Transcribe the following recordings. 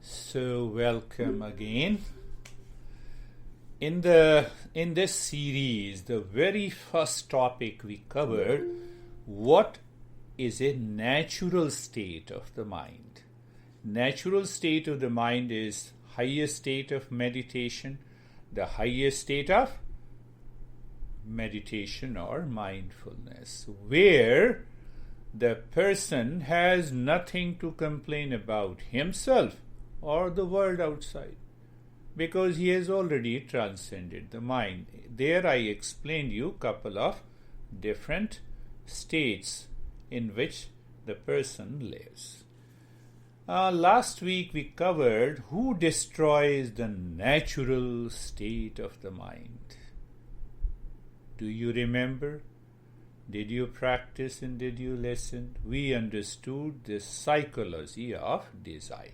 So welcome again. In this series, the very first topic we covered, what is a natural state of the mind? Natural state of the mind is highest state of meditation, the highest state of meditation or mindfulness, where the person has nothing to complain about himself or the world outside, because he has already transcended the mind. There I explained you a couple of different states in which the person lives. Last week we covered who destroys the natural state of the mind. Do you remember? Did you practice and did you listen? We understood the psychology of desire.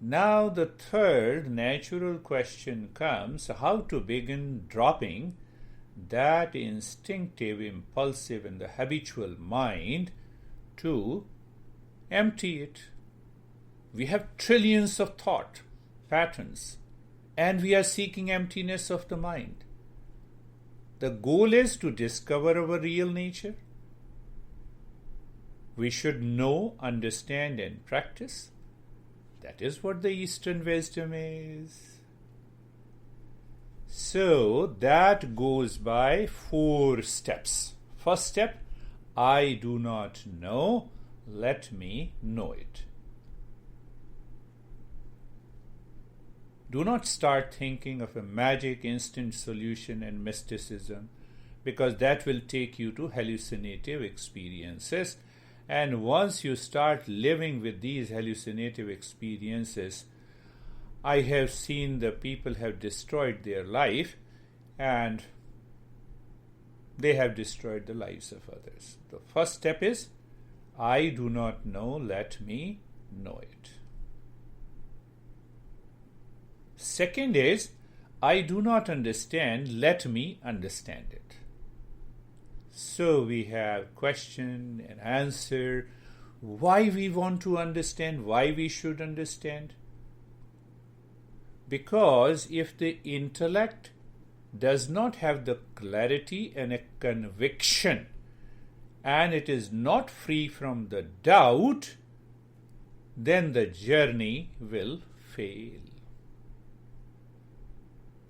Now the third natural question comes, how to begin dropping that instinctive, impulsive and the habitual mind to empty it. We have trillions of thought patterns and we are seeking emptiness of the mind. The goal is to discover our real nature. We should know, understand and practice. That is what the Eastern wisdom is. So that goes by 4 steps. First step, I do not know, let me know it. Do not start thinking of a magic instant solution and mysticism, because that will take you to hallucinative experiences. And once you start living with these hallucinative experiences, I have seen the people have destroyed their life and they have destroyed the lives of others. The first step is, I do not know, let me know it. Second is, I do not understand, let me understand it. So we have question and answer, why we want to understand, why we should understand. Because if the intellect does not have the clarity and a conviction, and it is not free from the doubt, then the journey will fail.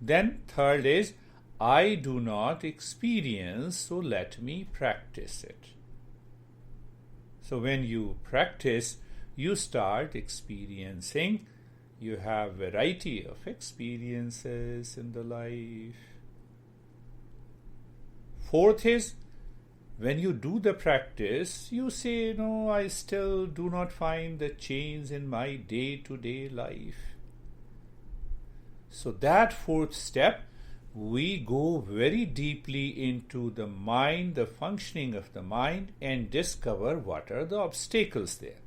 Then third is, I do not experience, so let me practice it. So when you practice, you start experiencing. You have variety of experiences in the life. Fourth is, when you do the practice, you say, no, I still do not find the change in my day-to-day life. So that fourth step, we go very deeply into the mind, the functioning of the mind, and discover what are the obstacles there.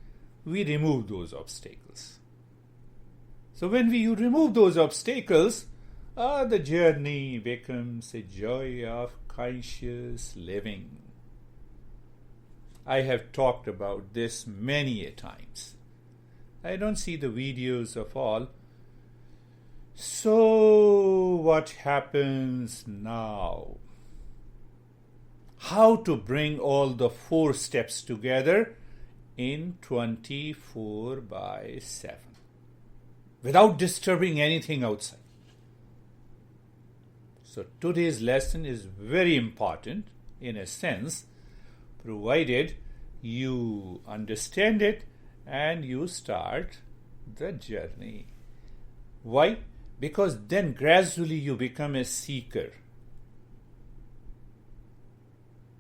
We remove those obstacles. So when you remove those obstacles, the journey becomes a joy of conscious living. I have talked about this many a times. I don't see the videos of all. So what happens now? How to bring all the 4 steps together in 24/7 without disturbing anything outside. So today's lesson is very important in a sense, provided you understand it and you start the journey. Why? Because then gradually you become a seeker.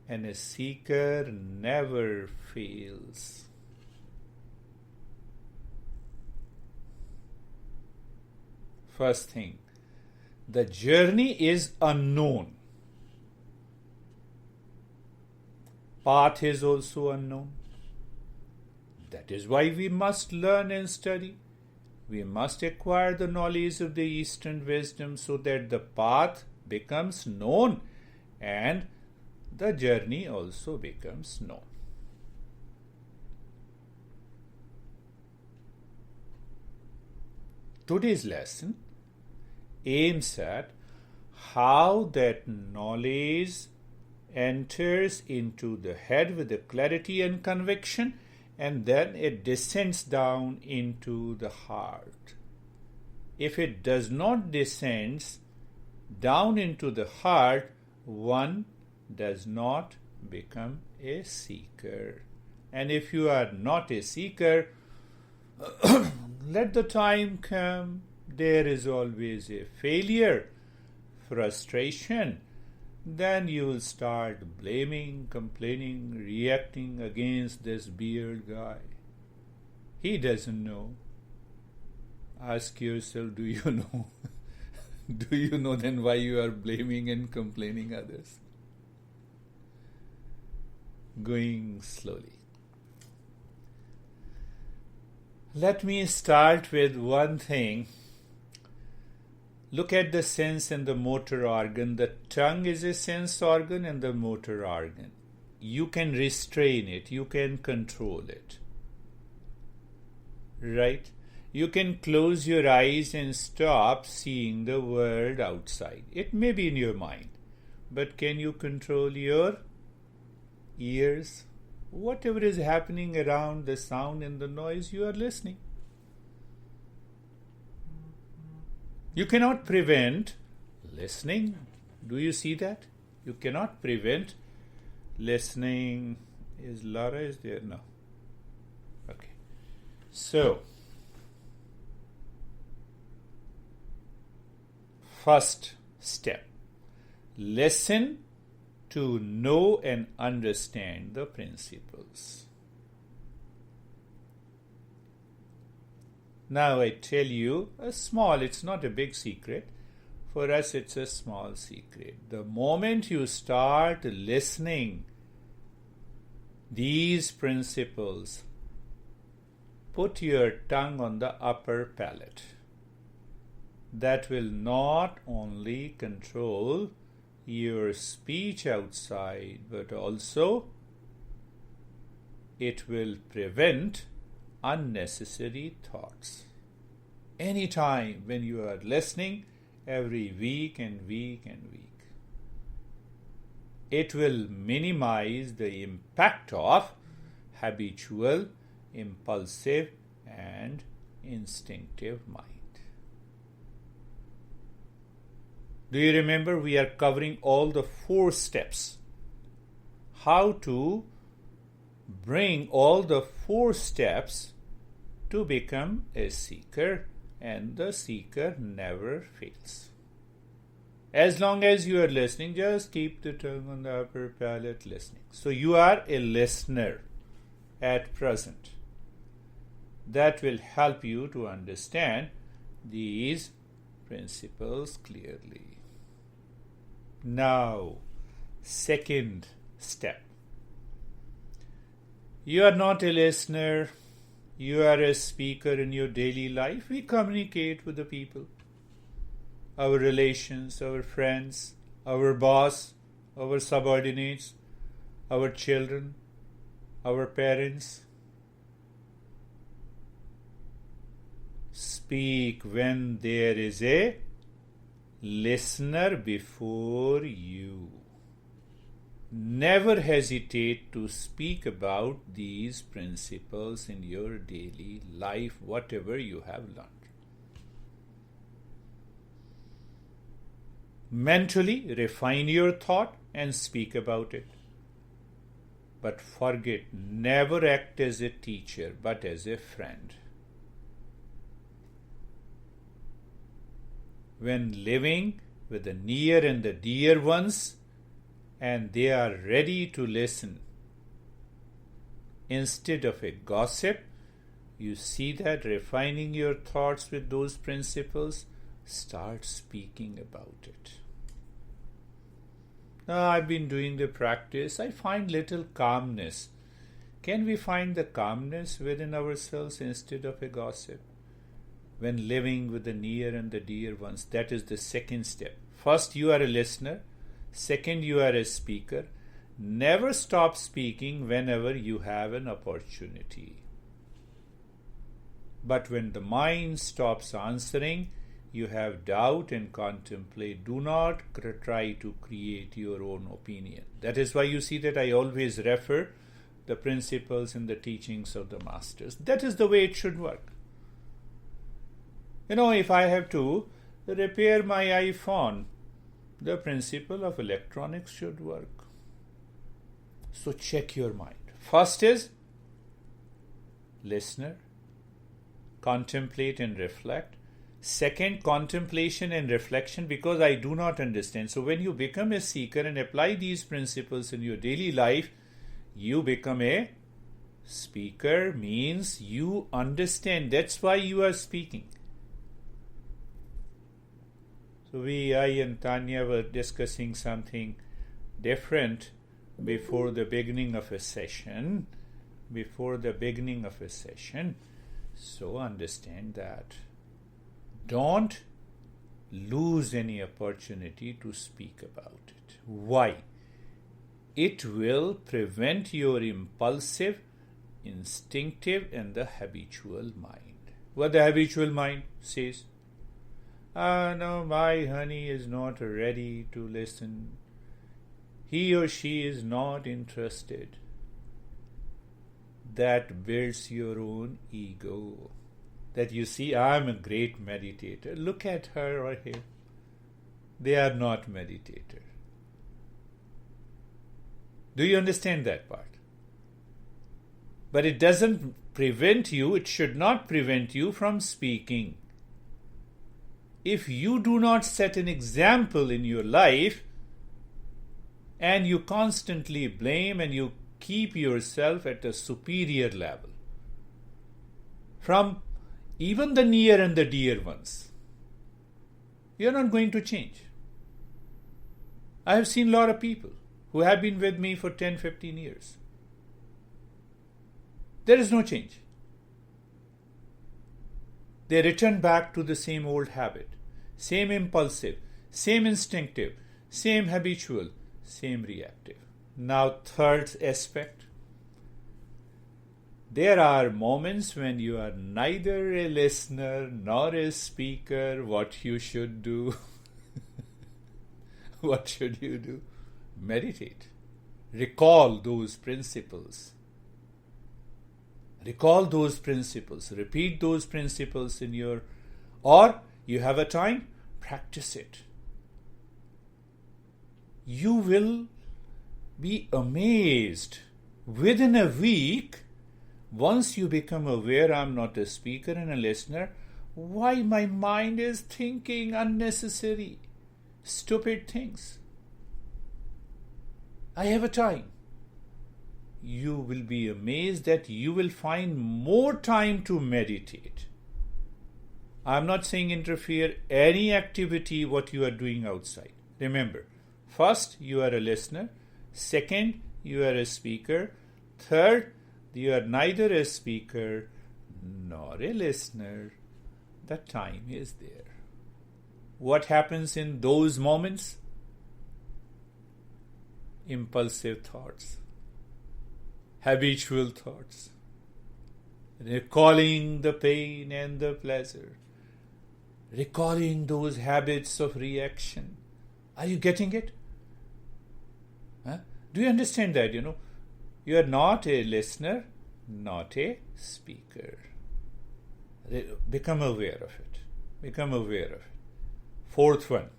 And a seeker never fails. First thing, the journey is unknown. Path is also unknown. That is why we must learn and study. We must acquire the knowledge of the Eastern wisdom so that the path becomes known and the journey also becomes known. today's lesson aims at how that knowledge enters into the head with the clarity and conviction, and then it descends down into the heart. If it does not descend down into the heart, one does not become a seeker. And if you are not a seeker, let the time come. There is always a failure, frustration. Then you will start blaming, complaining, reacting against this beard guy. He doesn't know. Ask yourself, do you know? Do you know then why you are blaming and complaining others? Going slowly. Let me start with one thing. Look at the sense and the motor organ. The tongue is a sense organ and the motor organ. You can restrain it. You can control it. Right? You can close your eyes and stop seeing the world outside. It may be in your mind. But can you control your ears? Whatever is happening around, the sound and the noise, you are listening. You cannot prevent listening. Do you see that? You cannot prevent listening. Is Laura there? No. Okay. So, first step. Listen to know and understand the principles. Now I tell you it's not a big secret. For us it's a small secret. The moment you start listening these principles, put your tongue on the upper palate. That will not only control your speech outside, but also it will prevent unnecessary thoughts. Anytime when you are listening, every week and week and week, it will minimize the impact of habitual, impulsive, and instinctive mind. Do you remember we are covering all the 4 steps? How to bring all the 4 steps to become a seeker, and the seeker never fails. As long as you are listening, just keep the tongue on the upper palate listening. So you are a listener at present. That will help you to understand these principles clearly. Now, second step. You are not a listener. You are a speaker in your daily life. We communicate with the people. Our relations, our friends, our boss, our subordinates, our children, our parents. Speak when there is a listener before you. Never hesitate to speak about these principles in your daily life, whatever you have learned. Mentally refine your thought and speak about it. But forget, never act as a teacher, but as a friend. When living with the near and the dear ones, and they are ready to listen, instead of a gossip, you see that refining your thoughts with those principles, start speaking about it. Now, I've been doing the practice. I find little calmness. Can we find the calmness within ourselves instead of a gossip? When living with the near and the dear ones, that is the second step. First, you are a listener. Second, you are a speaker. Never stop speaking whenever you have an opportunity. But when the mind stops answering, you have doubt and contemplate. Do not try to create your own opinion. That is why you see that I always refer the principles and the teachings of the masters. That is the way it should work. If I have to repair my iPhone, the principle of electronics should work. So check your mind. First is listener, contemplate and reflect. Second, contemplation and reflection, because I do not understand. So when you become a seeker and apply these principles in your daily life, you become a speaker, means you understand. That's why you are speaking. So I and Tanya were discussing something different before the beginning of a session. So understand that. Don't lose any opportunity to speak about it. Why? It will prevent your impulsive, instinctive, and the habitual mind. What the habitual mind says? No, my honey is not ready to listen. He or she is not interested. That builds your own ego. That you see, I'm a great meditator. Look at her or him. They are not meditators. Do you understand that part? But it doesn't prevent you, it should not prevent you from speaking. If you do not set an example in your life, and you constantly blame and you keep yourself at a superior level, from even the near and the dear ones, you're not going to change. I have seen a lot of people who have been with me for 10, 15 years. There is no change. They return back to the same old habit, same impulsive, same instinctive, same habitual, same reactive. Now, third aspect. There are moments when you are neither a listener nor a speaker. What you should do? What should you do? Meditate. Recall those principles. Recall those principles. Repeat those principles in your... Or you have a time, practice it. You will be amazed. Within a week, once you become aware, I'm not a speaker and a listener, why my mind is thinking unnecessary, stupid things. I have a time. You will be amazed that you will find more time to meditate. I'm not saying interfere any activity what you are doing outside. Remember, first, you are a listener. Second, you are a speaker. Third, you are neither a speaker nor a listener. The time is there. What happens in those moments? Impulsive thoughts, habitual thoughts, recalling the pain and the pleasure, recalling those habits of reaction. Are you getting it? Huh? Do you understand that? You are not a listener, not a speaker. Become aware of it. Become aware of it. Fourth one.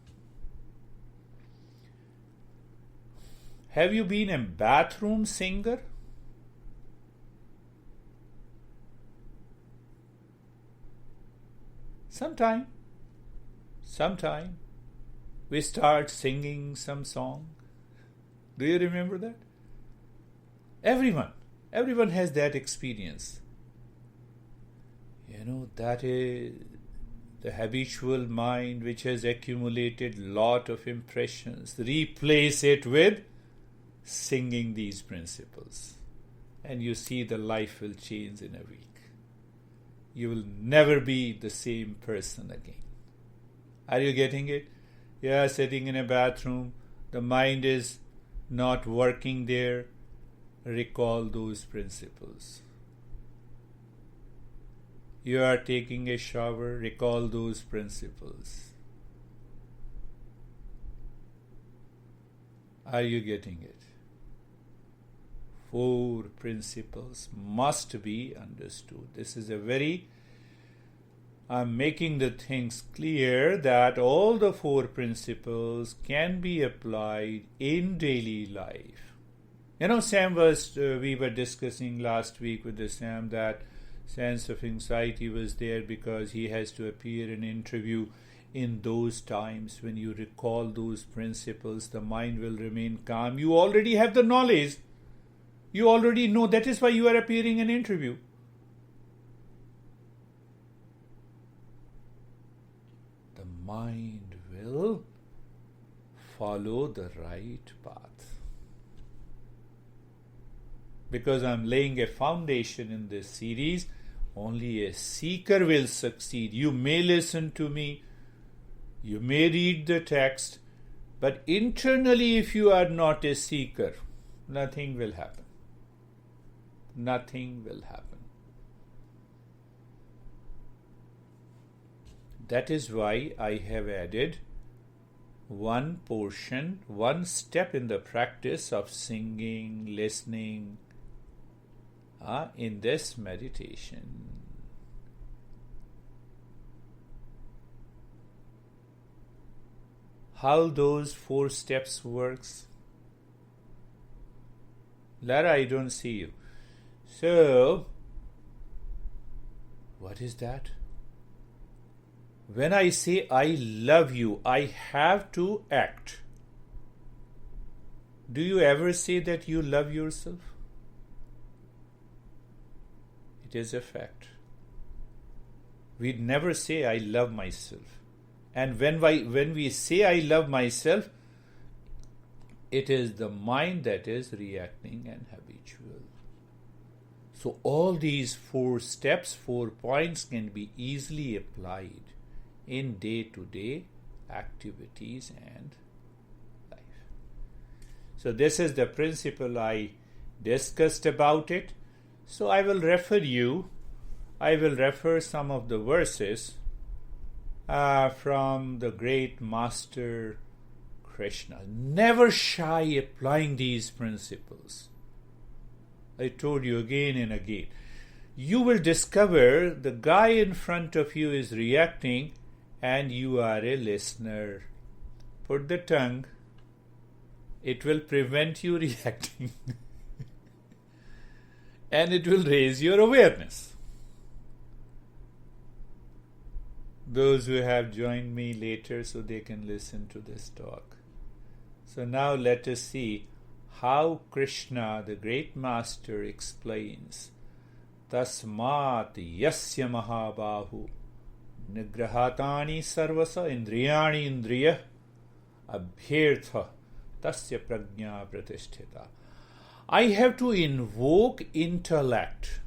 Have you been a bathroom singer? Sometime we start singing some song. Do you remember that? Everyone has that experience. That is the habitual mind which has accumulated lot of impressions. Replace it with singing these principles. And you see the life will change in a week. You will never be the same person again. Are you getting it? You are sitting in a bathroom. The mind is not working there. Recall those principles. you are taking a shower, recall those principles. Are you getting it? 4 principles must be understood. This is I'm making the things clear that all the 4 principles can be applied in daily life. Sam we were discussing last week with the Sam that sense of anxiety was there because he has to appear in an interview. In those times when you recall those principles, the mind will remain calm. You already have the knowledge. You already know. That is why you are appearing in an interview. The mind will follow the right path. Because I'm laying a foundation in this series, only a seeker will succeed. You may listen to me, you may read the text, but internally, if you are not a seeker, nothing will happen. Nothing will happen. That is why I have added one portion, one step in the practice of singing, listening, in this meditation. How those 4 steps works? Lara, I don't see you. So, what is that? When I say I love you, I have to act. Do you ever say that you love yourself? It is a fact. We never say I love myself. And when we say I love myself, it is the mind that is reacting and habitual. So all these 4 steps, 4 points can be easily applied in day-to-day activities and life. So this is the principle I discussed about it. So I will refer some of the verses from the great master Krishna. Never shy applying these principles. I told you again and again. You will discover the guy in front of you is reacting and you are a listener. Put the tongue. It will prevent you reacting. And it will raise your awareness. Those who have joined me later so they can listen to this talk. So now let us see how Krishna, the great master, explains Tasmat yasya mahabahu nigrahatani sarvasa indriyani indriya abhyartha tasya prajna pratisthita. I have to invoke intellect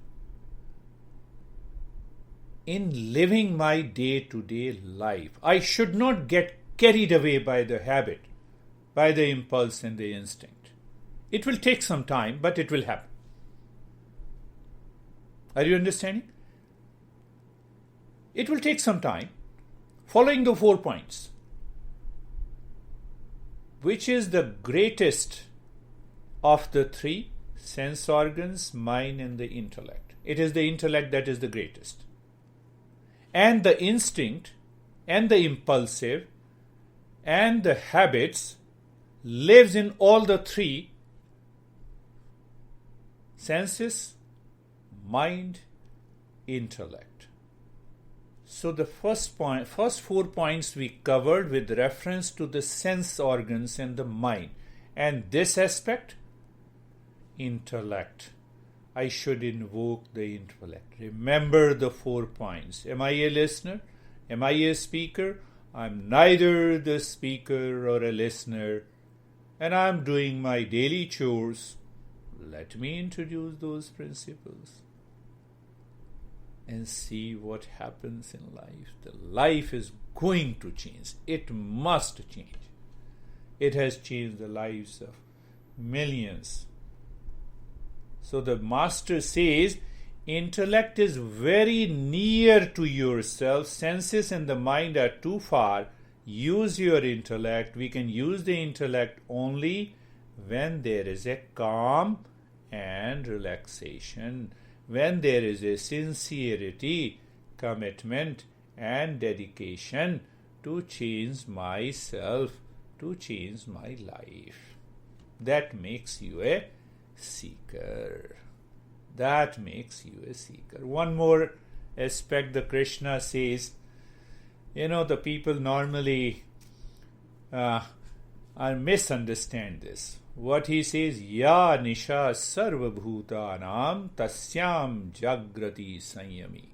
in living my day-to-day life. I should not get carried away by the habit, by the impulse and the instinct. It will take some time, but it will happen. Are you understanding? It will take some time, following the 4 points. Which is the greatest of the 3 sense organs, mind and the intellect? It is the intellect that is the greatest. And the instinct and the impulsive and the habits lives in all the 3 senses, mind, intellect. So the first 4 points we covered with reference to the sense organs and the mind. And this aspect, intellect. I should invoke the intellect. Remember the 4 points. Am I a listener? Am I a speaker? I'm neither the speaker or a listener. And I'm doing my daily chores. Let me introduce those principles and see what happens in life. The life is going to change. It must change. It has changed the lives of millions. So the master says, intellect is very near to yourself, senses and the mind are too far, use your intellect. We can use the intellect only when there is a calm and relaxation, when there is a sincerity, commitment and dedication to change myself, to change my life. That makes you a seeker. That makes you a seeker. One more aspect the Krishna says, the people normally misunderstand this. What he says, Ya nisha sarva bhutanam tasyam jagrati sanyami.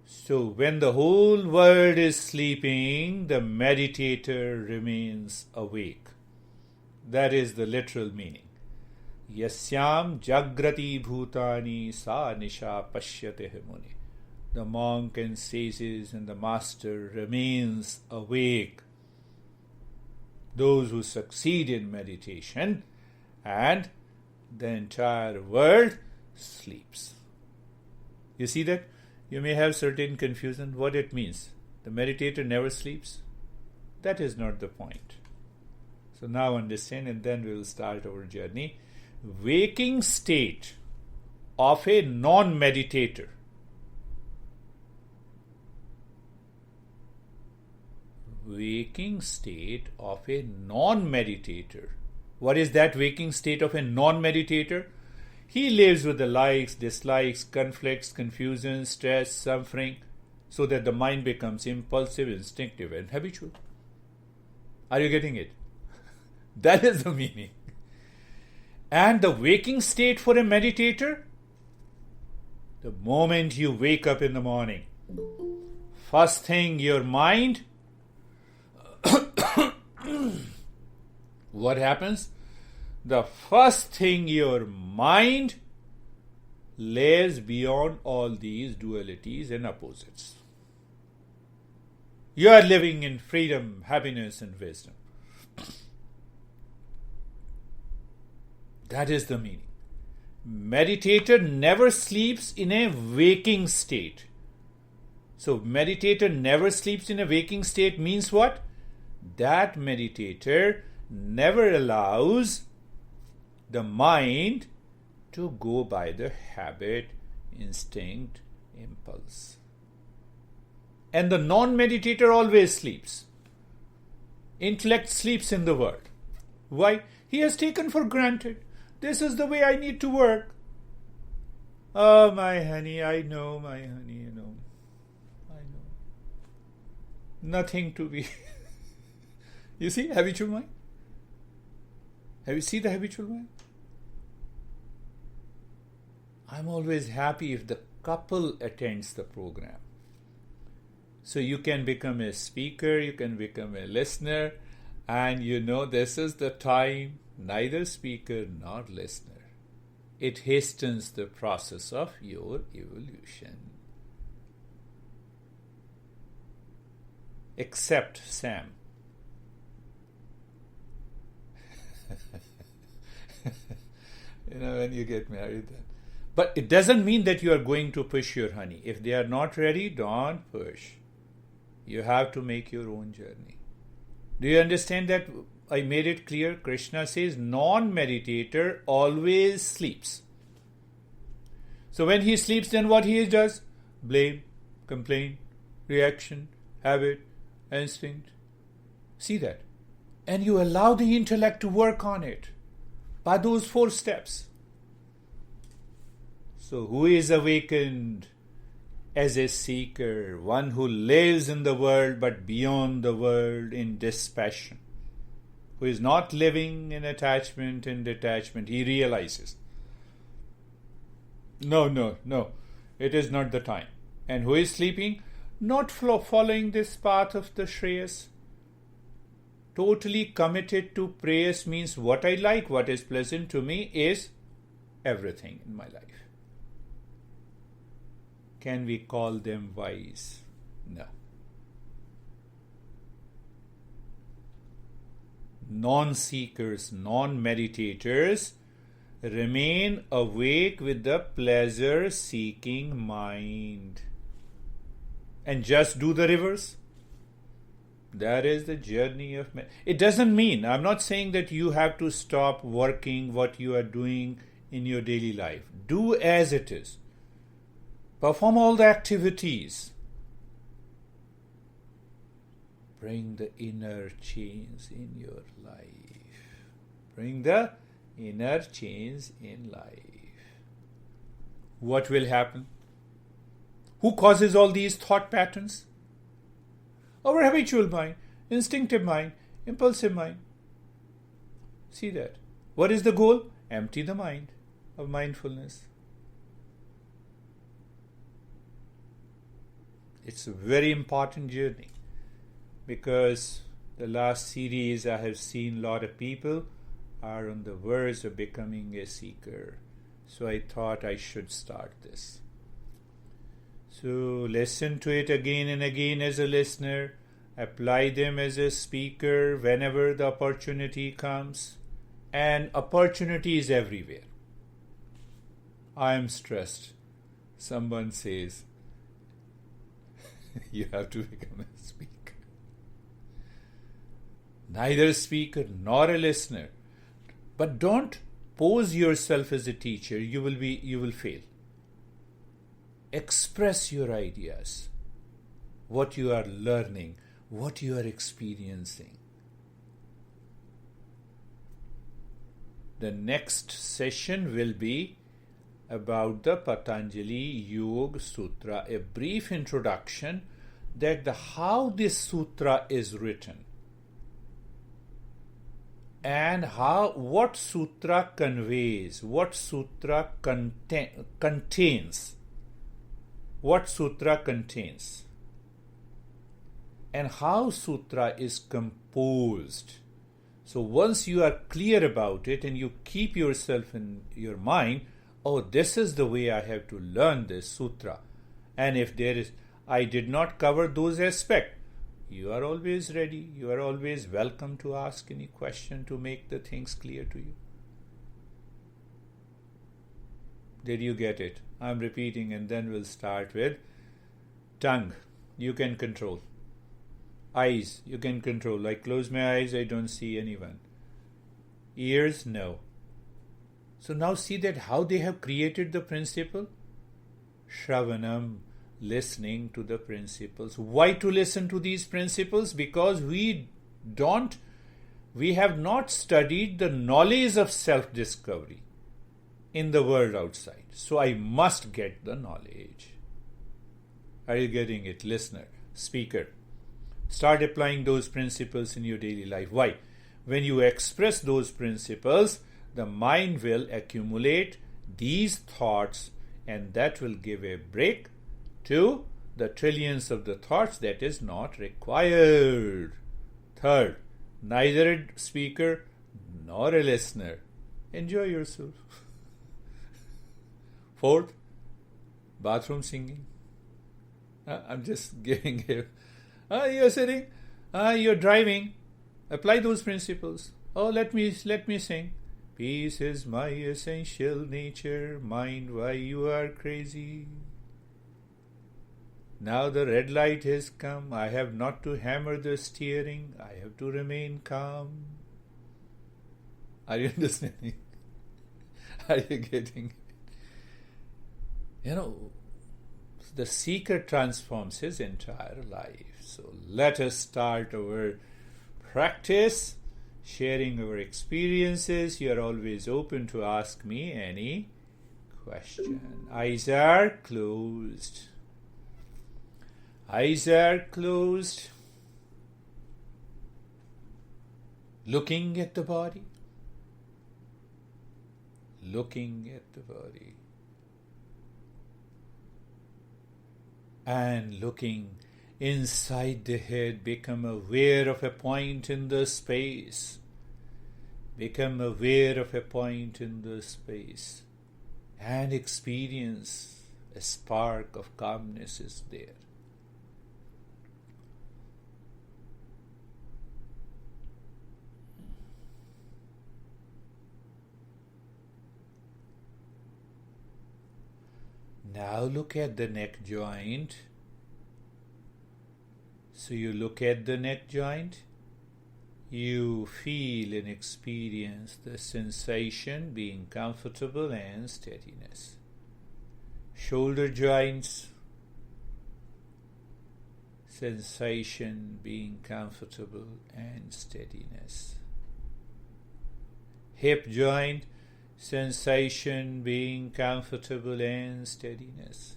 So when the whole world is sleeping, the meditator remains awake. That is the literal meaning. Yasyam jagrati bhutani sa nisha pashyate muni. The monk and sages and the master remains awake. Those who succeed in meditation, and the entire world sleeps. You see that? You may have certain confusion what it means. The meditator never sleeps? That is not the point. So now understand, and then we will start our journey. Waking state of a non-meditator. Waking state of a non-meditator. What is that waking state of a non-meditator? He lives with the likes, dislikes, conflicts, confusion, stress, suffering, so that the mind becomes impulsive, instinctive, and habitual. Are you getting it? That is the meaning. And the waking state for a meditator? The moment you wake up in the morning, first thing your mind, what happens? The first thing your mind lays beyond all these dualities and opposites. You are living in freedom, happiness, and wisdom. That is the meaning. Meditator never sleeps in a waking state. So meditator never sleeps in a waking state means what? That meditator never allows the mind to go by the habit, instinct, impulse. And the non-meditator always sleeps. Intellect sleeps in the world. Why? He has taken for granted. This is the way I need to work. Oh, my honey, I know, my honey, I know. Nothing to be... You see, habitual mind? Have you seen the habitual mind? I'm always happy if the couple attends the program. So you can become a speaker, you can become a listener, and this is the time, neither speaker nor listener. It hastens the process of your evolution. Except Sam. When you get married then. But it doesn't mean that you are going to push your honey. If they are not ready, don't push. You have to make your own journey. Do you understand that I made it clear? Krishna says non-meditator always sleeps. So when he sleeps, then what he does? Blame, complain, reaction, habit, instinct. See that? And you allow the intellect to work on it by those 4 steps. So who is awakened as a seeker? One who lives in the world but beyond the world in dispassion. Who is not living in attachment and detachment. He realizes, no, it is not the time. And who is sleeping? Not following this path of the Shreyas. Totally committed to prayers means what I like, what is pleasant to me is everything in my life. Can we call them wise? No. Non-seekers, non-meditators Remain awake with the pleasure-seeking mind. And just do the reverse. That is the journey of man. It doesn't mean, I'm not saying that you have to stop working what you are doing in your daily life. Do as it is. Perform all the activities. Bring the inner change in your life. Bring the inner change in life. What will happen? Who causes all these thought patterns? Our habitual mind, instinctive mind, impulsive mind. See that. What is the goal? Empty the mind of mindfulness. It's a very important journey, because the last series I have seen a lot of people are on the verge of becoming a seeker. So I thought I should start this. So listen to it again and again as a listener. Apply them as a speaker whenever the opportunity comes. And opportunity is everywhere. I am stressed. Someone says, you have to become a speaker. Neither a speaker nor a listener. But don't pose yourself as a teacher. You will fail. Express your ideas, what you are learning, what you are experiencing. The next session will be about the Patanjali Yoga Sutra, a brief introduction that how this sutra is written and what sutra conveys, what sutra contains. What sutra contains and how sutra is composed. So once you are clear about it and you keep yourself in your mind, oh, this is the way I have to learn this sutra. And if I did not cover those aspects, you are always ready. You are always welcome to ask any question to make the things clear to you. Did you get it? I'm repeating, and then we'll start with tongue. You can control. Eyes, you can control. I close my eyes, I don't see anyone. Ears, no. So now see that how they have created the principle. Shravanam, listening to the principles. Why to listen to these principles? Because we have not studied the knowledge of self-discovery in the world outside. So I must get the knowledge. Are you getting it, listener, speaker? Start applying those principles in your daily life. Why? When you express those principles, the mind will accumulate these thoughts, and that will give a break to the trillions of the thoughts that is not required. Third, neither a speaker nor a listener. Enjoy yourself. Fourth, bathroom singing. I'm just giving you. You're sitting. You're driving. Apply those principles. Oh, let me sing. Peace is my essential nature. Mind, why you are crazy. Now the red light has come. I have not to hammer the steering. I have to remain calm. Are you understanding? Are you getting it? The seeker transforms his entire life. So let us start our practice, sharing our experiences. You are always open to ask me any question. Eyes are closed. Eyes are closed. Looking at the body. Looking at the body. And looking inside the head, become aware of a point in the space. Become aware of a point in the space. And experience a spark of calmness is there. Now look at the neck joint. So you look at the neck joint, you feel and experience the sensation being comfortable and steadiness. Shoulder joints, sensation being comfortable and steadiness. Hip joint, sensation being comfortable and steadiness.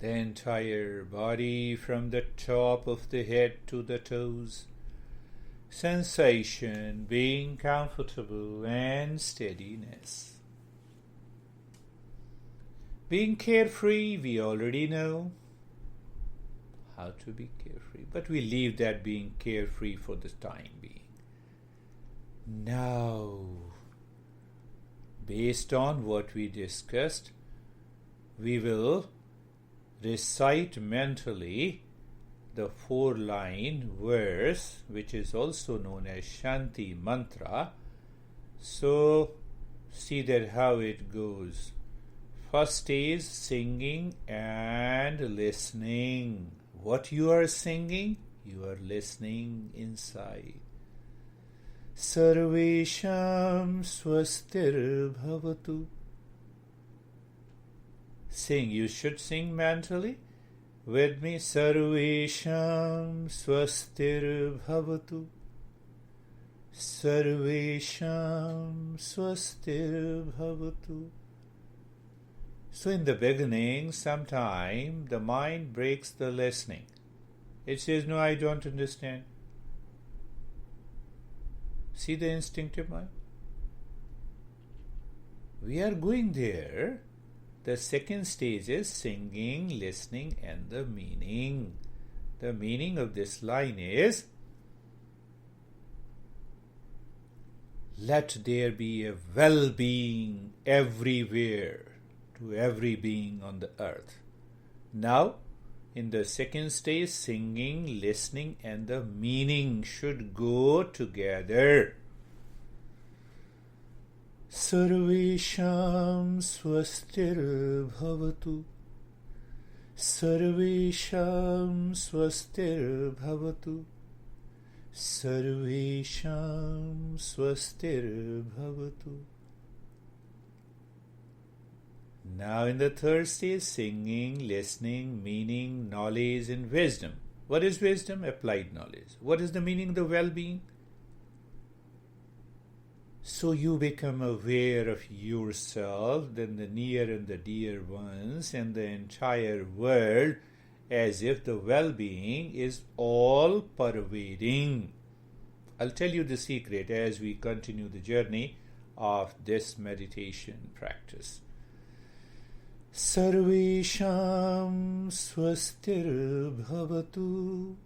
The entire body from the top of the head to the toes, sensation being comfortable and steadiness. Being carefree, we already know how to be carefree, but we leave that being carefree for the time being. Now, based on what we discussed, we will recite mentally the 4-line verse, which is also known as Shanti Mantra. So, see that how it goes. First is singing and listening. What you are singing, you are listening inside. Sarvesham swastir bhavatu. Sing, you should sing mentally with me. Sarvesham swastir bhavatu. Sarvesham swastir bhavatu. So in the beginning, sometime the mind breaks the listening. It says, no, I don't understand. See the instinctive mind? We are going there. The second stage is singing, listening, and the meaning. The meaning of this line is, let there be a well-being everywhere to every being on the earth. Now, in the second stage, singing, listening, and the meaning should go together. Sarvesham swastir bhavatu. Sarvesham swastir bhavatu. Sarvesham swastir bhavatu. Now in the third stage, singing, listening, meaning, knowledge, and wisdom. What is wisdom? Applied knowledge. What is the meaning of the well-being? So you become aware of yourself, then the near and the dear ones, and the entire world, as if the well-being is all pervading. I'll tell you the secret as we continue the journey of this meditation practice. Sarvesham swastir bhavatu.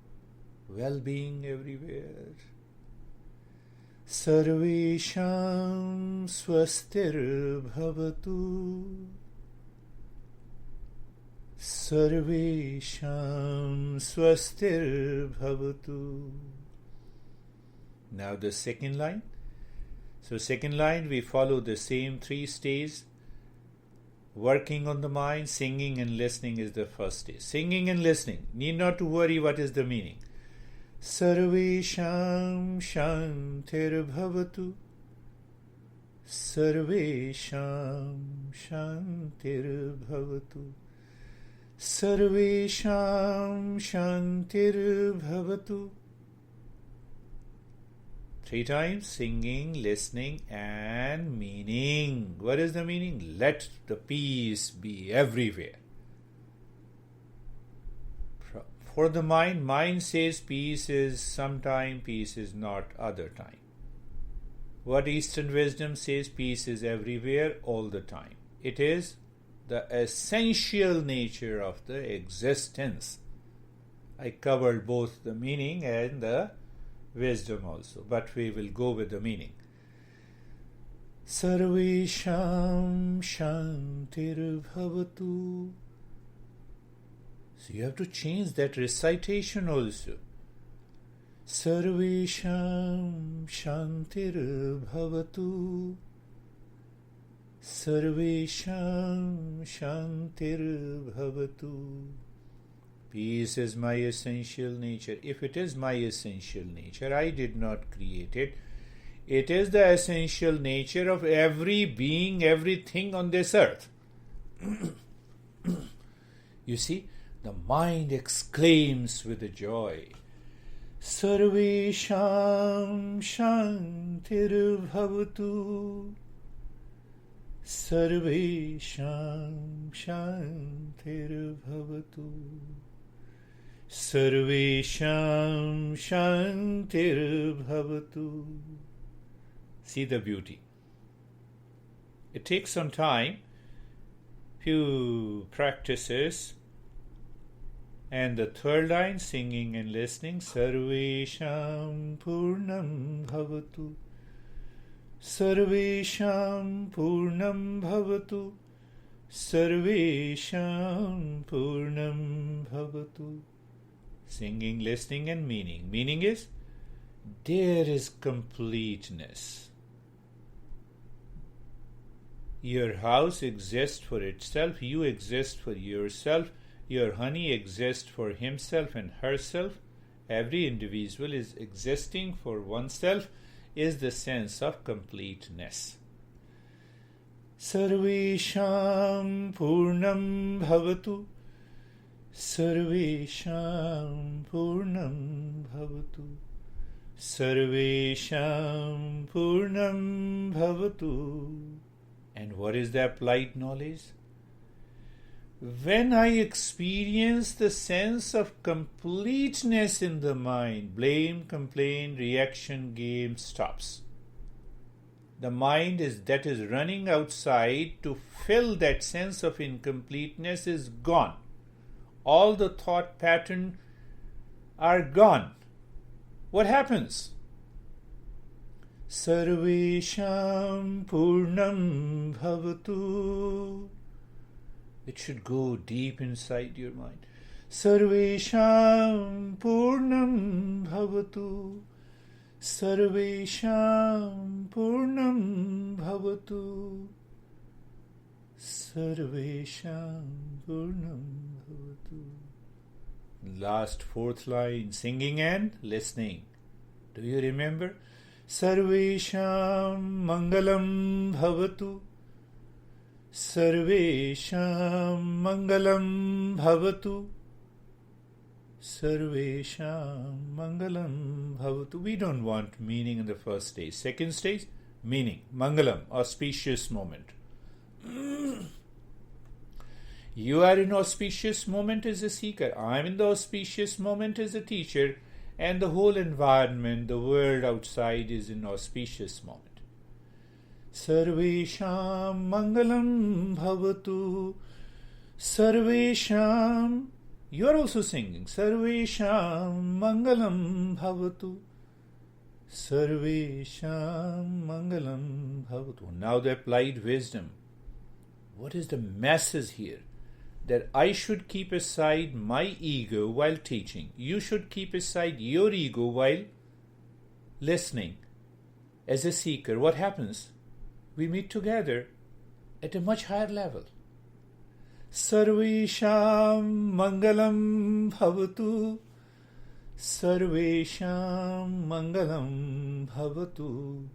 Well-being everywhere. Sarvesham swastir bhavatu. Sarvesham swastir bhavatu. Now the second line. So second line, we follow the same 3 stages. Working on the mind, singing and listening is the first stage. Singing and listening. Need not to worry what is the meaning. Sarvesham shantir bhavatu. Sarvesham shantir bhavatu. Sarvesham shantir bhavatu. 3 times, singing, listening, and meaning. What is the meaning? Let the peace be everywhere. For the mind says peace is sometime, peace is not other time. What Eastern wisdom says, peace is everywhere, all the time. It is the essential nature of the existence. I covered both the meaning and the wisdom also, but we will go with the meaning. Sarvesham shantir bhavatu. So you have to change that recitation also. Sarvesham shantir bhavatu. Sarvesham Shantir Bhavatu. Peace is my essential nature. If it is my essential nature, I did not create it. It is the essential nature of every being, everything on this earth. You see, the mind exclaims with a joy, Sarvesham Shantir Bhavatu. Sarvesham Shantir Bhavatu. Sarvesham Shantir Bhavatu. See the beauty. It takes some time, few practices, and the third line, singing and listening, Sarvesham Purnam Bhavatu. Sarvesham Purnam Bhavatu. Sarvesham Purnam Bhavatu. Singing, listening, and meaning. Meaning is, there is completeness. Your house exists for itself, you exist for yourself, your honey exists for himself and herself. Every individual is existing for oneself, is the sense of completeness. Sarvesham Purnam Bhavatu. Sarvesham Purnam Bhavatu. Sarvesham Purnam Bhavatu. And what is the applied knowledge? When I experience the sense of completeness in the mind, blame, complaint, reaction, game stops. The mind that is running outside to fill that sense of incompleteness is gone. All the thought patterns are gone. What happens? Sarvesham Purnam Bhavatu. It should go deep inside your mind. Sarvesham Purnam Bhavatu. Sarvesham Purnam Bhavatu. Sarvesham Purnam Bhavatu. Last fourth line, singing and listening. Do you remember? Sarvesham Mangalam Bhavatu. Sarvesham Mangalam Bhavatu. Sarvesham Mangalam Bhavatu. We don't want meaning in the first stage. Second stage, meaning. Mangalam, auspicious moment. You are in auspicious moment as a seeker. I am in the auspicious moment as a teacher. And the whole environment, the world outside is in auspicious moment. Sarvesham Mangalam Bhavatu. Sarvesham. You are also singing. Sarvesham Mangalam Bhavatu. Sarvesham Mangalam Bhavatu. Now the applied wisdom. What is the message here? That I should keep aside my ego while teaching. You should keep aside your ego while listening. As a seeker, what happens? We meet together at a much higher level. Sarvesham Mangalam Bhavatu. Sarvesham Mangalam Bhavatu.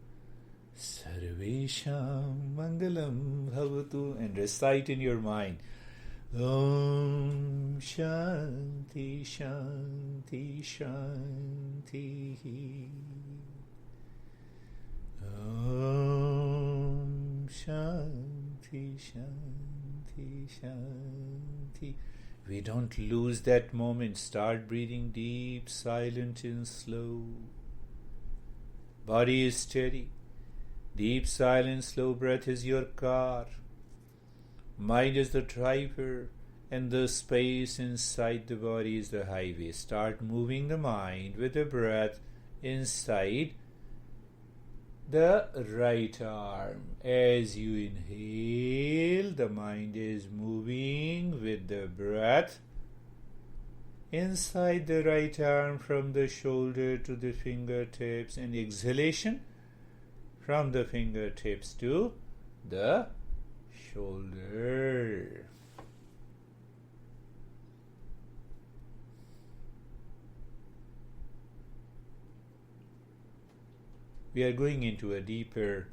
Sarvesham Mangalam Bhavatu. And recite in your mind, Om Shanti Shanti Shanti. Om Shanti Shanti Shanti. We don't lose that moment. Start breathing deep, silent and slow. Body is steady. Deep, silent, slow breath is your car. Mind is the driver, and the space inside the body is the highway. Start moving the mind with the breath inside the right arm. As you inhale, the mind is moving with the breath inside the right arm from the shoulder to the fingertips, and exhalation from the fingertips to the shoulder. We are going into a deeper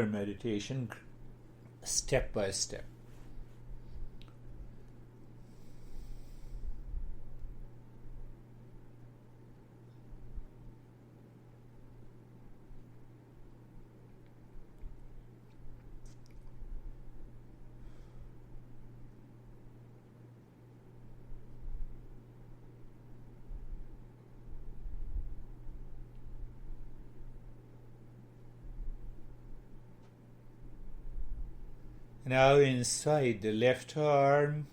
meditation, step by step. Now inside the left arm,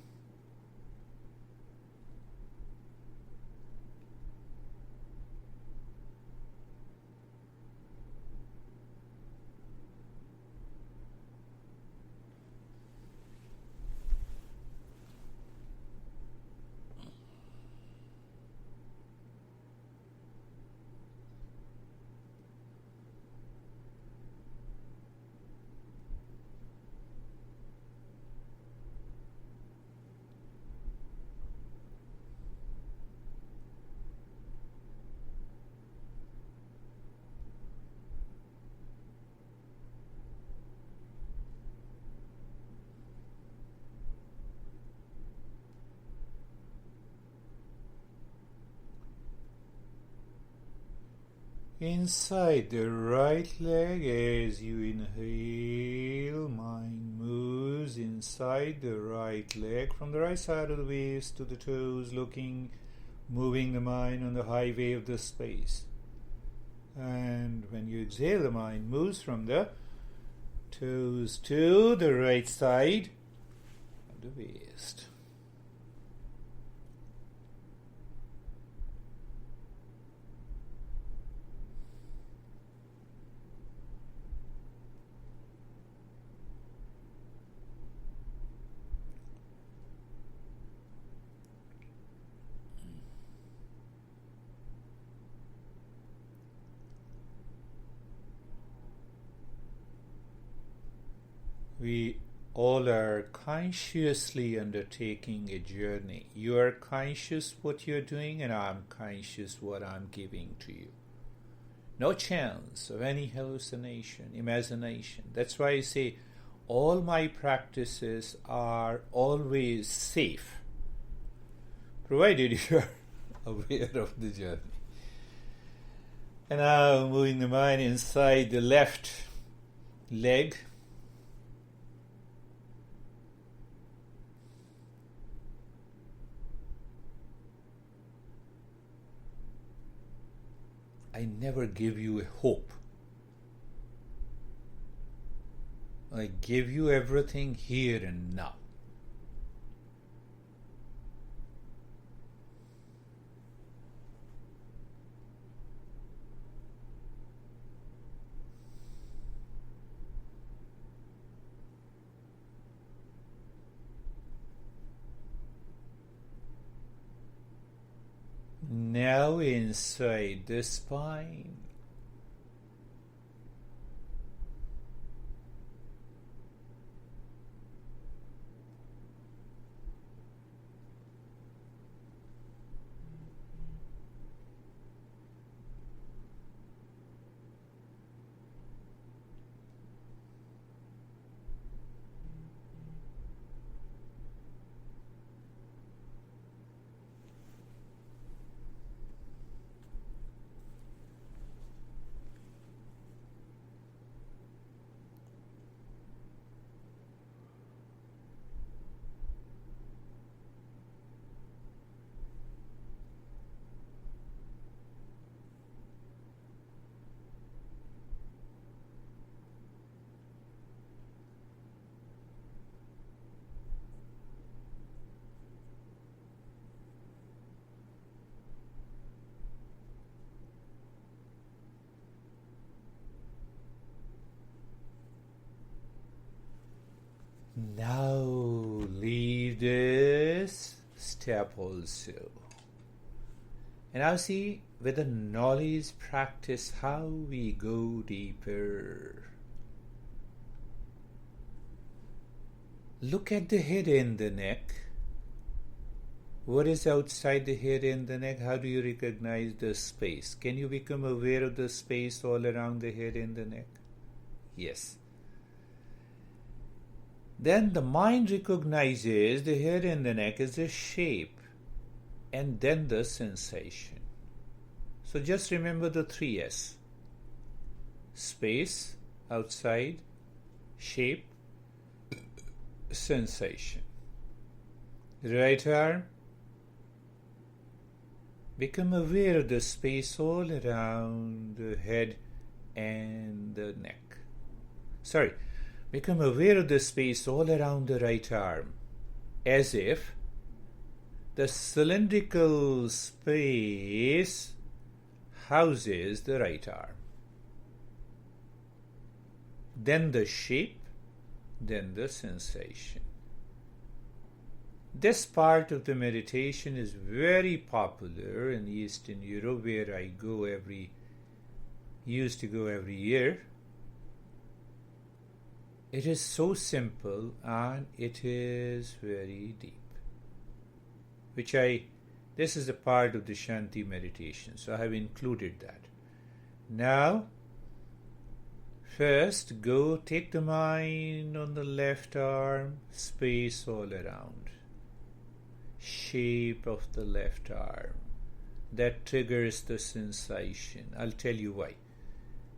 inside the right leg. As you inhale, mind moves inside the right leg from the right side of the waist to the toes, moving the mind on the highway of the space. And when you exhale, the mind moves from the toes to the right side of the waist. We all are consciously undertaking a journey. You are conscious what you're doing, and I'm conscious what I'm giving to you. No chance of any hallucination, imagination. That's why I say all my practices are always safe, provided you are aware of the journey. And now moving the mind inside the left leg. I never give you a hope. I give you everything here and now. Now inside the spine. Now leave this step also. And now see with the knowledge practice how we go deeper. Look at the head and the neck. What is outside the head and the neck? How do you recognize the space? Can you become aware of the space all around the head and the neck? Yes. Then the mind recognizes the head and the neck as a shape, and then the sensation. So just remember the 3S. Space, outside, shape, sensation. Right arm. Become aware of the space all around the head and the neck. Become aware of the space all around the right arm, as if the cylindrical space houses the right arm. Then the shape, then the sensation. This part of the meditation is very popular in Eastern Europe, where I used to go every year. It is so simple and it is very deep. This is a part of the Shanti meditation, so I have included that. Now, first go take the mind on the left arm, space all around. Shape of the left arm. That triggers the sensation. I'll tell you why.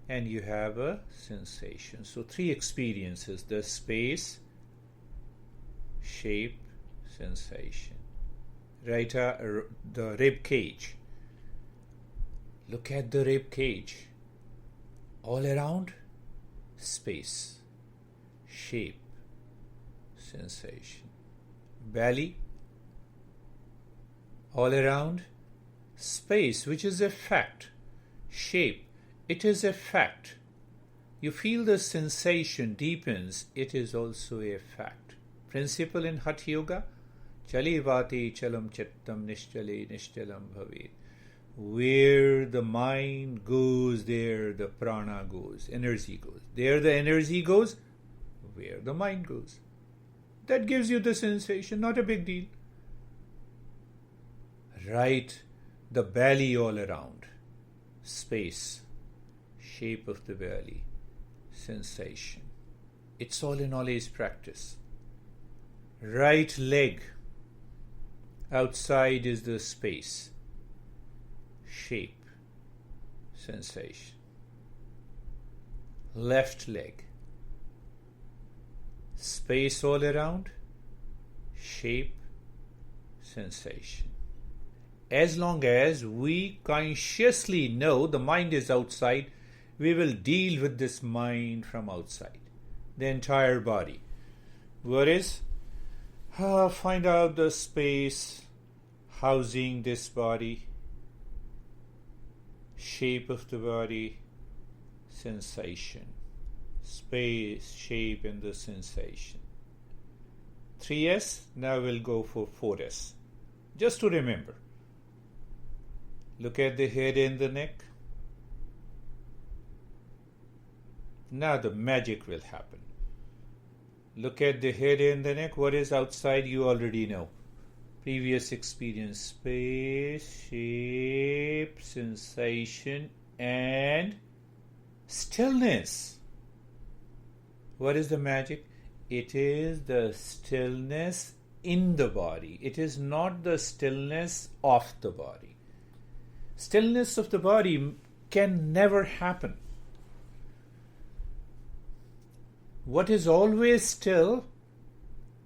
And you have a sensation. So 3 experiences: the space, shape, sensation. Right, the rib cage. Look at the rib cage. All around, space, shape, sensation. Belly, all around, space, which is a fact. Shape, it is a fact. You feel the sensation deepens, it is also a fact. Principle in Hatha Yoga, Chali vati chalam chittam nishchale nishchalam bhavet. Where the mind goes, there the prana goes, energy goes. There the energy goes, where the mind goes. That gives you the sensation, not a big deal. Right, the belly all around, space, shape of the belly, sensation. It's all in all is practice. Right leg, outside is the space, shape, sensation. Left leg, space all around, shape, sensation. As long as we consciously know the mind is outside, we will deal with this mind from outside, the entire body. What is? Find out the space housing this body, shape of the body, sensation. Space, shape, and the sensation. 3S, now we'll go for 4S. Just to remember. Look at the head and the neck. Now the magic will happen. Look at the head and the neck. What is outside you already know. Previous experience. Space, shape, sensation, and stillness. What is the magic? It is the stillness in the body. It is not the stillness of the body. Stillness of the body can never happen. What is always still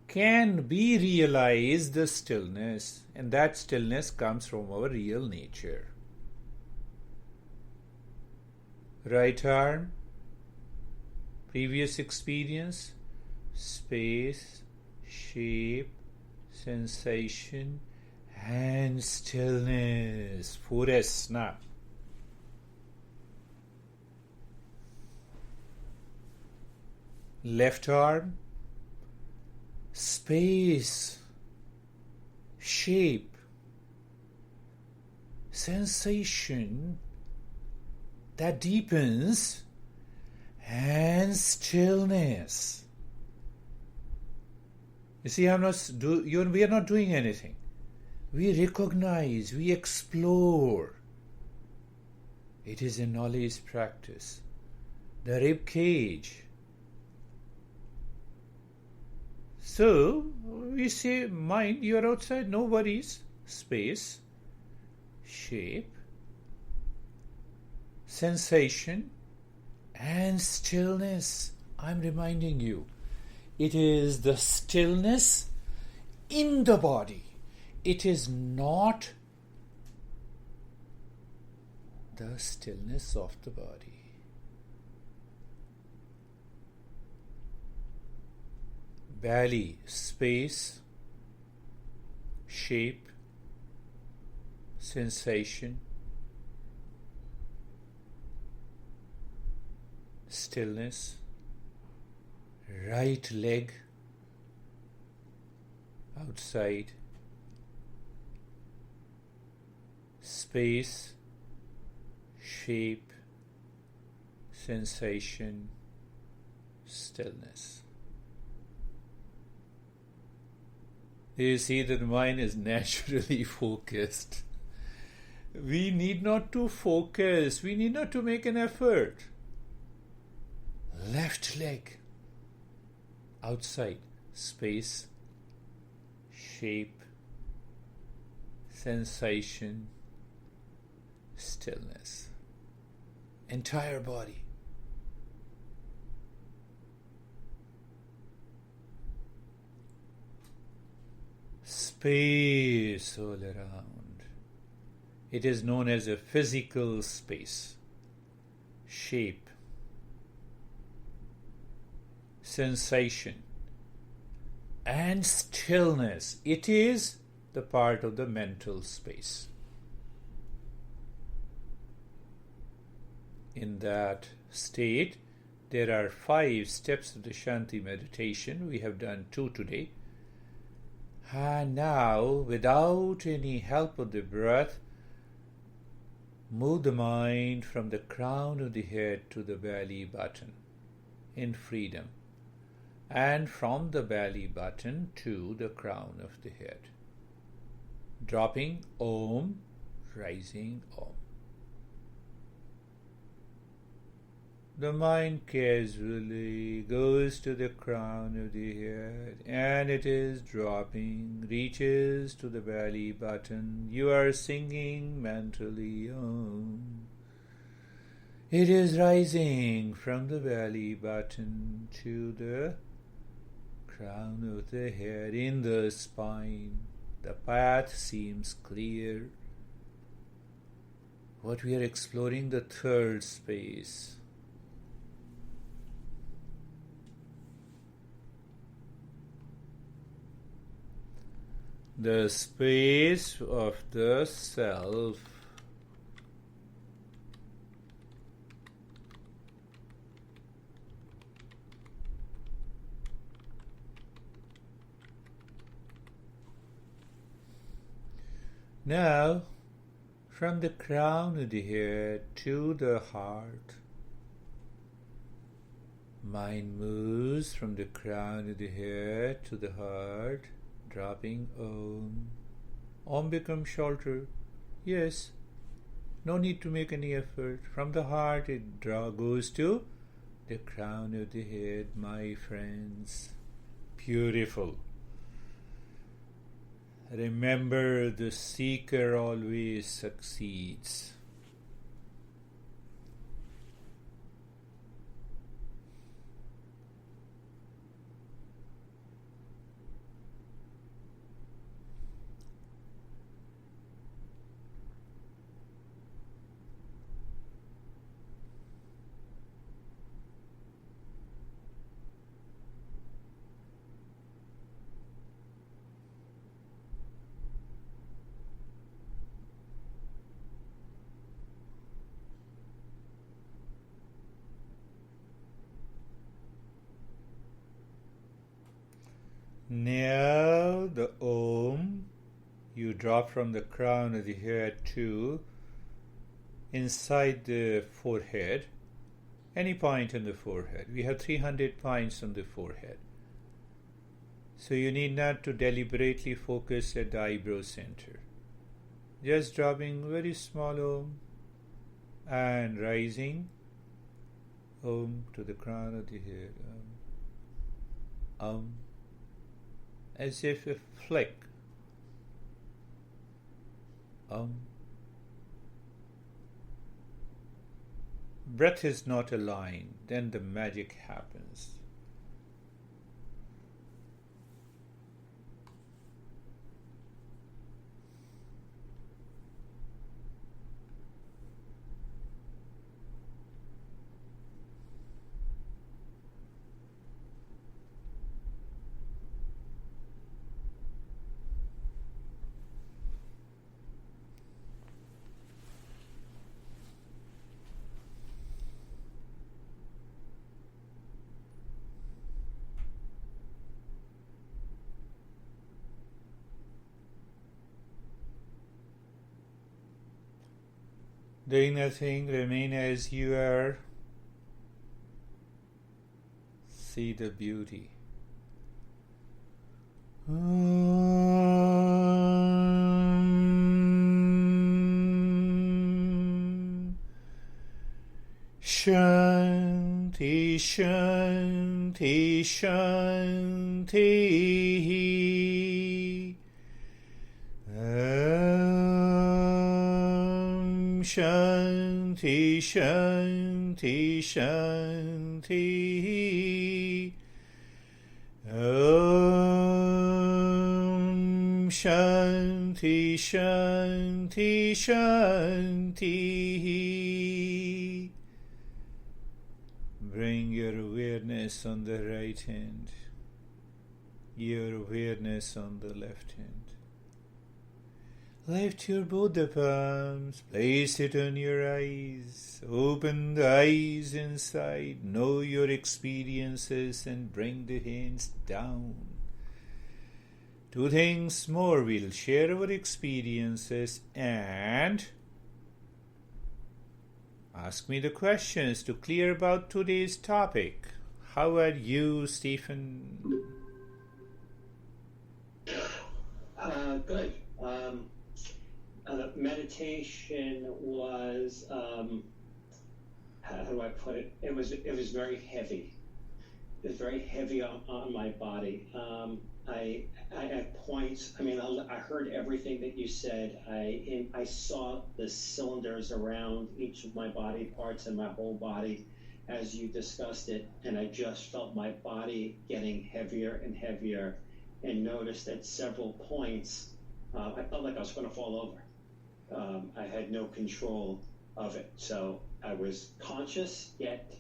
can be realized, the stillness, and that stillness comes from our real nature. Right arm, previous experience, space, shape, sensation, and stillness. 4S now. Left arm, space, shape, sensation that deepens, and stillness. You see, we are not doing anything. We recognize, we explore. It is a knowledge practice. The rib cage. So, we say, mind, you are outside, no worries. Space, shape, sensation, and stillness. I'm reminding you, it is the stillness in the body. It is not the stillness of the body. Belly, space, shape, sensation, stillness. Right leg outside, space, shape, sensation, stillness. You see that the mind is naturally focused. We need not to focus, we need not to make an effort. Left leg outside, space, shape, sensation, stillness. Entire body. Space all around. It is known as a physical space. Shape, sensation, and stillness. It is the part of the mental space. In that state, there are 5 steps of the Shanti meditation. We have done 2 today. And now, without any help of the breath, move the mind from the crown of the head to the belly button in freedom, and from the belly button to the crown of the head. Dropping Om, rising Om. The mind casually goes to the crown of the head, and it is dropping, reaches to the belly button. You are singing mentally Om. It is rising from the belly button to the crown of the head, in the spine. The path seems clear. What we are exploring, the third space. The space of the self. Now, from the crown of the head to the heart, mind moves from the crown of the head to the heart, dropping Om. Om becomes shorter. Yes, no need to make any effort. From the heart it goes to the crown of the head, my friends. Beautiful. Remember, the seeker always succeeds. Now the Om, you drop from the crown of the head to inside the forehead, any point in the forehead. We have 300 points on the forehead. So you need not to deliberately focus at the eyebrow center. Just dropping very small Om and rising Om to the crown of the head. As if a flick. Breath is not a line, then the magic happens. Doing nothing, remain as you are. See the beauty. Shanti, Shanti, Shanti. Shanti, Shanti, Shanti. Om Shanti, Shanti, Shanti. Bring your awareness on the right hand, your awareness on the left hand. Lift your both the palms, place it on your eyes, open the eyes inside, know your experiences and bring the hands down. Two things more, we'll share our experiences and ask me the questions to clear about today's topic. How are you, Stephen? Good. Meditation was, how do I put it? It was very heavy. It was very heavy on my body. I at points, I heard everything that you said. I saw the cylinders around each of my body parts and my whole body as you discussed it, and I just felt my body getting heavier and heavier, and noticed at several points I felt like I was going to fall over. I had no control of it, so I was conscious yet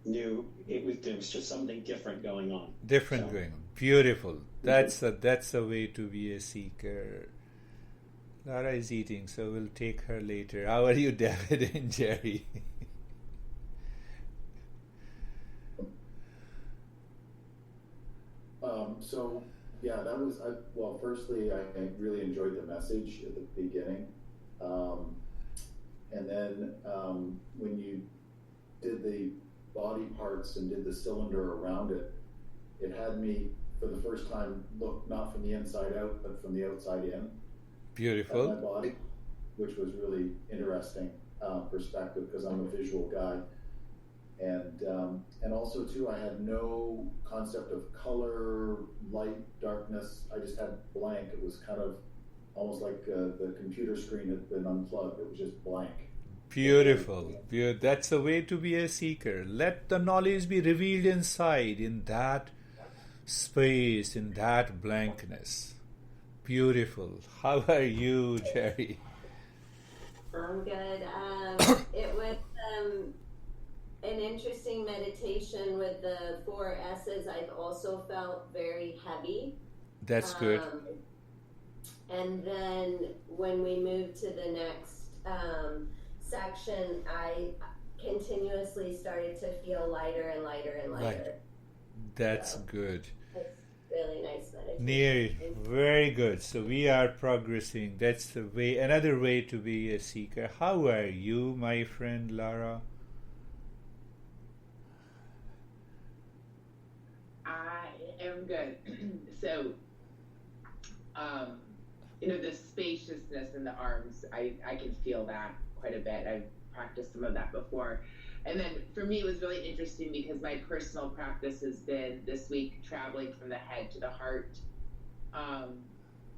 knew there was just something different going on. Going on. Beautiful. That's a way to be a seeker. Lara is eating, so we'll take her later. How are you, David and Jerry? That was, firstly, I really enjoyed the message at the beginning. And then when you did the body parts and did the cylinder around it, it had me, for the first time, look not from the inside out, but from the outside in. Beautiful. At my body, which was really interesting perspective, because I'm a visual guy. And also too, I had no concept of color, light, darkness. I just had blank. It was kind of almost like the computer screen had been unplugged. It was just blank. Beautiful. That's a way to be a seeker. Let the knowledge be revealed inside, in that space, in that blankness. Beautiful. How are you, Jerry? I'm good. It was an interesting meditation with the 4 S's. I've also felt very heavy. That's good. And then when we moved to the next section, I continuously started to feel lighter and lighter and lighter. Right. That's good. It's really nice meditation. Very good. So we are progressing. That's the way. Another way to be a seeker. How are you, my friend Lara? am good. So, the spaciousness in the arms, I can feel that quite a bit. I've practiced some of that before. And then for me, it was really interesting because my personal practice has been this week traveling from the head to the heart.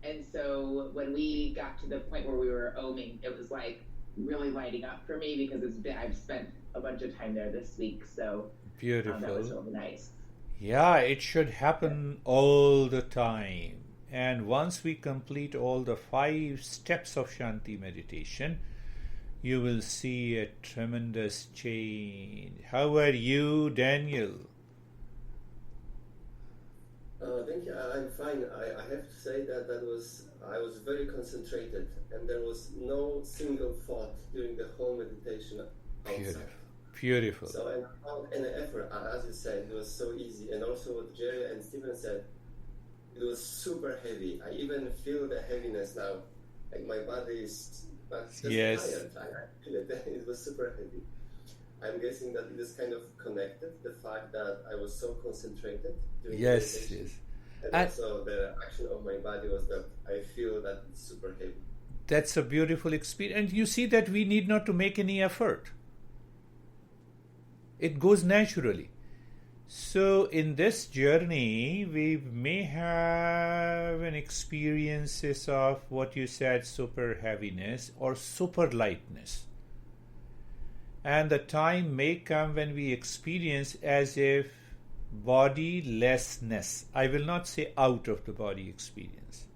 And so when we got to the point where we were oming, it was like really lighting up for me because I've spent a bunch of time there this week. So beautiful. That was really nice. Yeah, it should happen all the time. And once we complete all the 5 steps of Shanti meditation, you will see a tremendous change. How are you, Daniel? Thank you. I'm fine. I have to say that I was very concentrated, and there was no single thought during the whole meditation outside. Beautiful. So without any effort, as you said, it was so easy. And also what Jerry and Stephen said, it was super heavy. I even feel the heaviness now. Like my body is just tired. I feel it. It was super heavy. I'm guessing that it is kind of connected, the fact that I was so concentrated during the meditation. And also the action of my body was that I feel that it's super heavy. That's a beautiful experience. And you see that we need not to make any effort. It goes naturally. So in this journey, we may have an experiences of what you said, super heaviness or super lightness. And the time may come when we experience as if bodilessness. I will not say out of the body experience.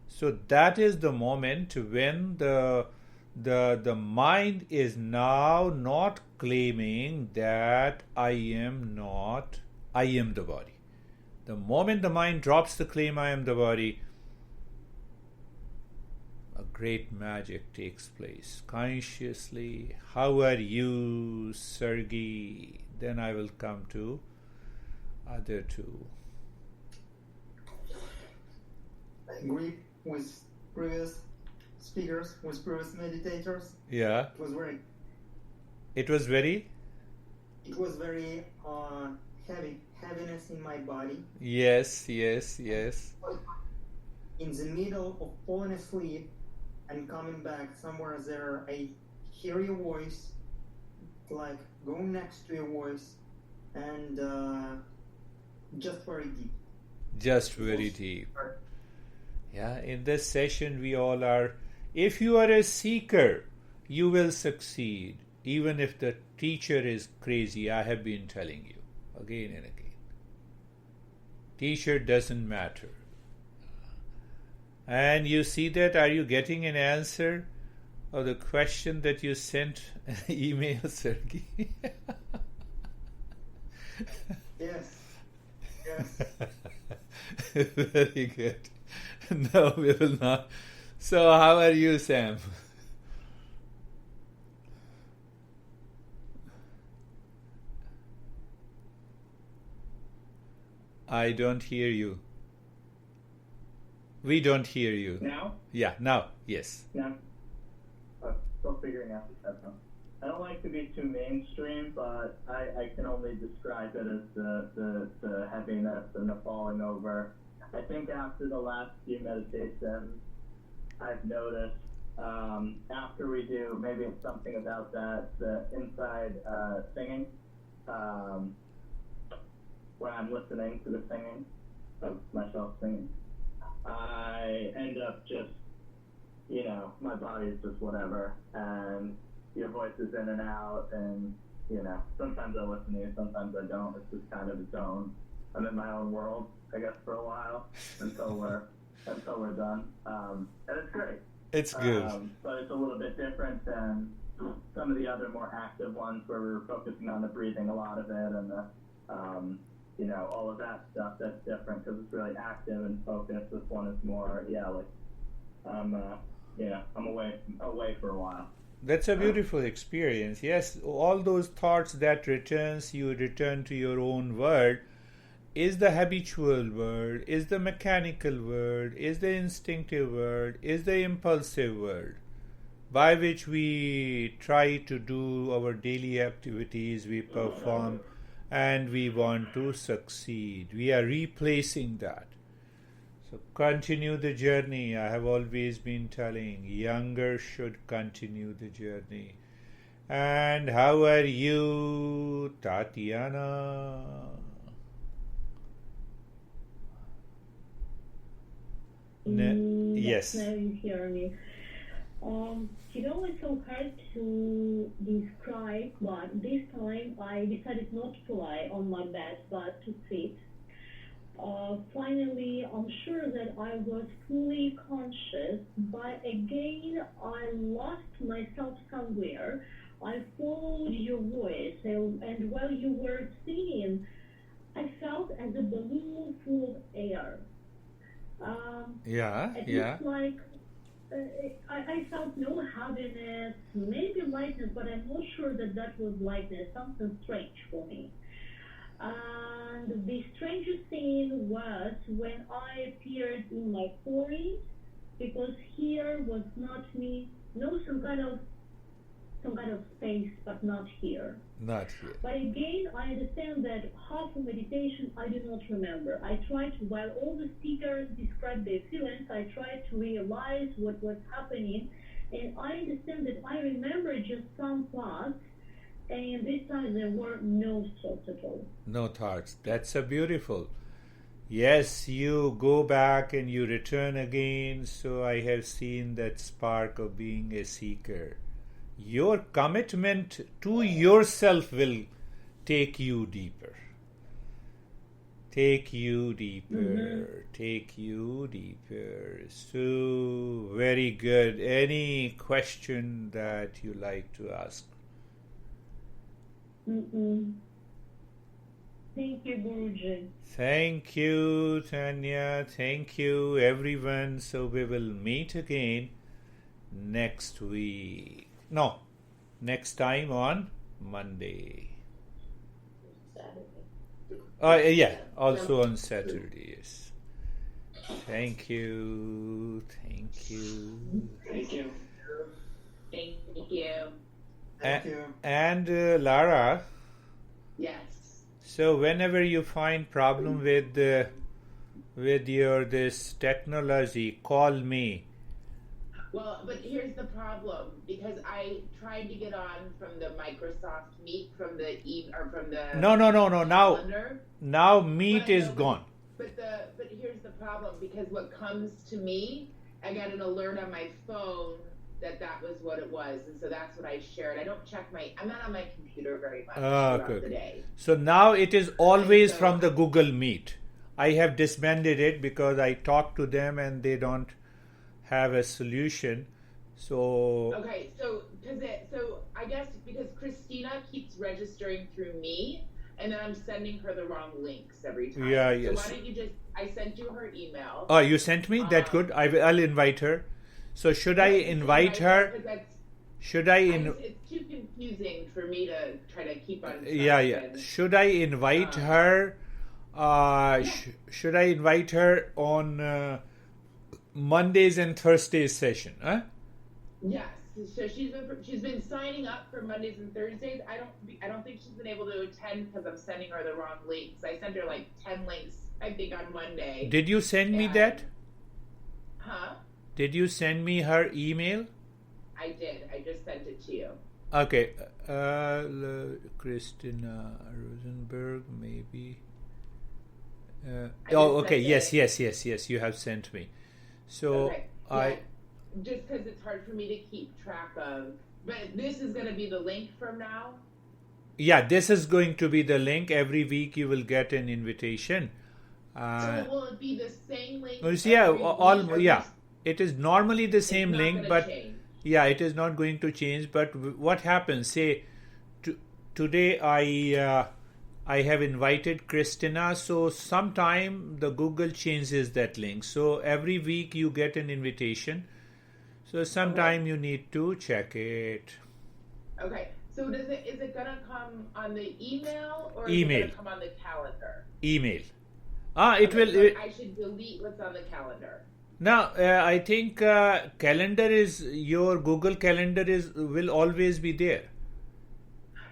So that is the moment when the mind is now not claiming that I am the body. The moment the mind drops the claim I am the body, a great magic takes place. Consciously, how are you, Sergey? Then I will come to other two. I agree with previous speakers, with previous meditators. Yeah. It was very heaviness in my body. Yes. In the middle of falling asleep and coming back somewhere there, I hear your voice, like going next to your voice, and just very deep. Just very deep. Yeah, in this session we all are. If you are a seeker, you will succeed, even if the teacher is crazy. I have been telling you again and again. Teacher doesn't matter. And you see that, are you getting an answer of the question that you sent an email, Sergey? Yes. Very good. No, we will not. So how are you, Sam? I don't hear you. We don't hear you. Now? Yeah, now, yes. Yeah. Still figuring out the stuff. I don't like to be too mainstream, but I can only describe it as the heaviness and the falling over. I think after the last few meditations, I've noticed after we do, maybe it's something about that, the inside singing, when I'm listening to the singing of myself singing, I end up just, my body is just whatever, and your voice is in and out, and, sometimes I listen to you, sometimes I don't. It's just kind of its own. I'm in my own world, I guess, for a while, until we're done. And it's great. It's good. But it's a little bit different than some of the other more active ones where we're focusing on the breathing, a lot of it, and the, all of that stuff. That's different because it's really active and focused. This one is more, I'm away for a while. That's a beautiful experience. Yes, all those thoughts that returns, you return to your own world, is the habitual world, is the mechanical world, is the instinctive world, is the impulsive world, by which we try to do our daily activities, we perform and we want to succeed. We are replacing that. So continue the journey. I have always been telling, younger should continue the journey. And how are you, Tatiana? Yes. Now you hear me. It's so hard to describe, but this time I decided not to lie on my bed, but to sit. Finally, I'm sure that I was fully conscious, but again, I lost myself somewhere. I followed your voice, and while you were singing, I felt as a balloon full of air. It looks like I felt no heaviness, maybe lightness, but I'm not sure that was lightness, something strange for me. And the strangest thing was when I appeared in my point, because here was not me, some kind of space, but not here. Not here. But again, I understand that half of meditation I do not remember. I tried to, while all the speakers described their feelings, I tried to realize what was happening, and I understand that I remember just some parts, and this time there were no thoughts at all. No thoughts. That's a beautiful. Yes, you go back and you return again, so I have seen that spark of being a seeker. Your commitment to yourself will take you deeper. Take you deeper. Take you deeper. So, very good. Any question that you like to ask? Thank you, Guruji. Thank you, Tanya. Thank you, everyone. So, we will meet again next week. No, next time on Monday. Also on Saturday, yes. Thank you. Thank you. Thank you. Thank you. And Lara. Yes. So whenever you find problem with your this technology, call me. Well, but here's the problem, because I tried to get on from the Microsoft Meet from the No. calendar. Now Meet is gone. But here's the problem, because what comes to me, I got an alert on my phone that was what it was, and so that's what I shared. I don't check I'm not on my computer very much throughout the day. So now it is always from the Google Meet. I have disbanded it because I talked to them and they don't have a solution. So I guess because Christina keeps registering through me, and then I'm sending her the wrong links every time. So why don't you I sent you her email. Oh, you sent me? That's good. I'll invite her. So should I invite her? It's too confusing for me to try to keep on track. Should I invite her? Should I invite her on Mondays and Thursdays session? Yes. So she's been signing up for Mondays and Thursdays. I don't think she's been able to attend because I'm sending her the wrong links. I sent her like 10 links, I think, on Monday. Did you send me that? Huh? Did you send me her email? I did. I just sent it to you. Okay. Christina Rosenberg, maybe. Okay. Yes. You have sent me. So just because it's hard for me to keep track of. But this is going to be the link from now? Yeah, this is going to be the link. Every week you will get an invitation. So will it be the same link? It is normally the same link, but change. It is not going to change. But what happens? Say today I have invited Christina, so sometime the Google changes that link. So every week you get an invitation. So sometime you need to check it. Okay. So is it going to come on the email or email. Is it going to come on the calendar? Email. It will. So I should delete what's on the calendar. Now, I think calendar is your Google Calendar will always be there.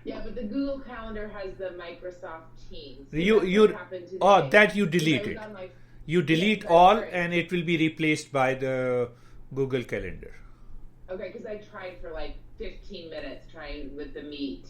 Yeah, but the Google Calendar has the Microsoft Teams. So You that you deleted. You delete Yes, all, right. and it will be replaced by the Google Calendar. Okay, because I tried for like 15 minutes trying with the Meet,